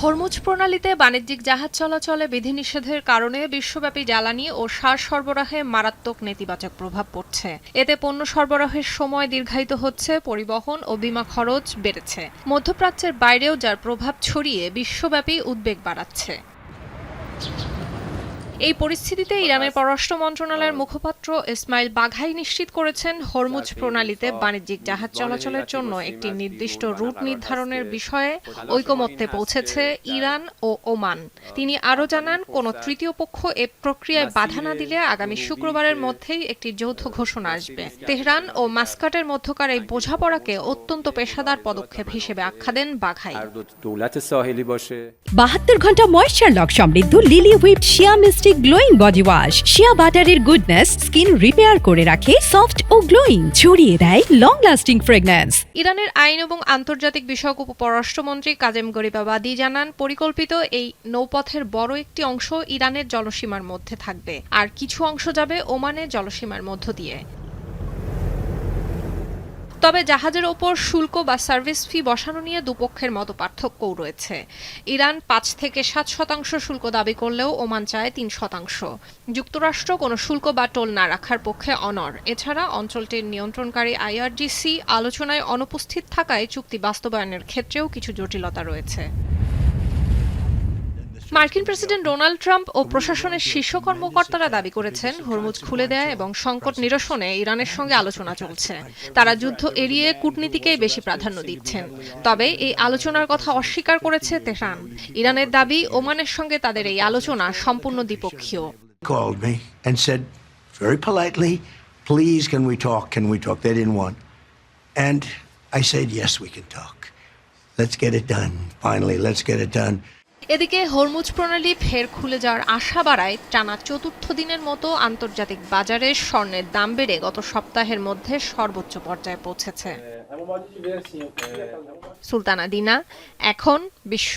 Hormuz প্রণালীতে বাণিজ্যিক জাহাজ চলাচলে বিধিনিষেধের কারণে বিশ্বব্যাপী জ্বালানি ও সার সরবরাহে মারাত্মক নেতিবাচক প্রভাব পড়ছে। এতে পণ্য সরবরাহের সময় দীর্ঘায়িত হচ্ছে, পরিবহন ও বীমা খরচ বেড়েছে। মধ্যপ্রাচ্যের বাইরেও যার প্রভাব ছড়িয়ে বিশ্বব্যাপী উদ্বেগ বাড়াচ্ছে। এই পরিস্থিতিতে ইরানের পররাষ্ট্র মন্ত্রণালয়ের মুখপাত্র ইসমাইল বাঘাই নিশ্চিত করেছেন, হরমুজ প্রণালীতে বাণিজ্যিক জাহাজ চলাচলের জন্য একটি নির্দিষ্ট রুট নির্ধারণের বিষয়ে ঐকমত্যে পৌঁছেছে ইরান ও ওমান। তিনি আরও জানান, কোনো তৃতীয় পক্ষ এ প্রক্রিয়ায় বাধা না দিলে আগামী শুক্রবারের মধ্যেই একটি যৌথ ঘোষণা আসবে। তেহরান ও মাস্কাটের মধ্যকার এই বোঝাপড়াকে অত্যন্ত পেশাদার পদক্ষেপ হিসেবে আখ্যা দেন বাঘাই। 72 ঘন্টা ময়েশ্চার লক সমৃদ্ধ লিলি হুইপড শিয়া মিস্টিক গ্লোয়িং বডি ওয়াশ। শিয়া বাটারের গুডনেস স্কিন রিপেয়ার করে রাখে সফট ও গ্লোয়িং, ছড়িয়ে দেয় লং লাস্টিং ফ্রেগন্যান্স। ইরানের আইন এবং আন্তর্জাতিক বিষয়ক উপপররাষ্ট্রমন্ত্রী কাজেম গরিবাবাদি জানান, পরিকল্পিত এই নৌপথের বড় একটি অংশ ইরানের জলসীমার মধ্যে থাকবে, আর কিছু অংশ যাবে ওমানের জলসীমার মধ্য দিয়ে। তবে জাহাজের ওপর শুল্ক বা সার্ভিস ফি বসানো নিয়ে দুপক্ষের মতপার্থক্যও রয়েছে। ইরান 5 থেকে 7% শুল্ক দাবি করলেও ওমান চায় 3%। যুক্তরাষ্ট্র কোনো শুল্ক বা টোল না রাখার পক্ষে অনড়। এছাড়া অঞ্চলটির নিয়ন্ত্রণকারী IRGC আলোচনায় অনুপস্থিত থাকায় চুক্তি বাস্তবায়নের ক্ষেত্রেও কিছু জটিলতা রয়েছে। মার্কিন প্রেসিডেন্ট ডোনাল্ড ট্রাম্প ও প্রশাসনের শীর্ষ কর্মকর্তারা দাবি করেছেন, হরমুজ খুলে দেয়া এবং সংকট নিরসনে ইরানের সঙ্গে আলোচনা চলছে। তারা যুদ্ধ এড়িয়ে কূটনীতিকেই বেশি প্রাধান্য দিচ্ছেন। তবে এই আলোচনার কথা অস্বীকার করেছে তেহরান। ইরানের দাবি, ওমানের সঙ্গে তাদের এই আলোচনা সম্পূর্ণ দ্বিপক্ষীয়। Called me and said very politely, "Please, can we talk? Can we talk?" They didn't want, and I said, "Yes, we can talk. Let's get it done. Finally, let's get it done." এদিকে Hormuz প্রণালী ফের খুলে যাওয়ার আশা বাড়ায় টানা চতুর্থ দিনের মতো আন্তর্জাতিক বাজারে স্বর্ণের দাম বেড়ে গত সপ্তাহের মধ্যে সর্বোচ্চ পর্যায়ে পৌঁছেছে। সুলতানা দিনা, এখন বিশ্ব।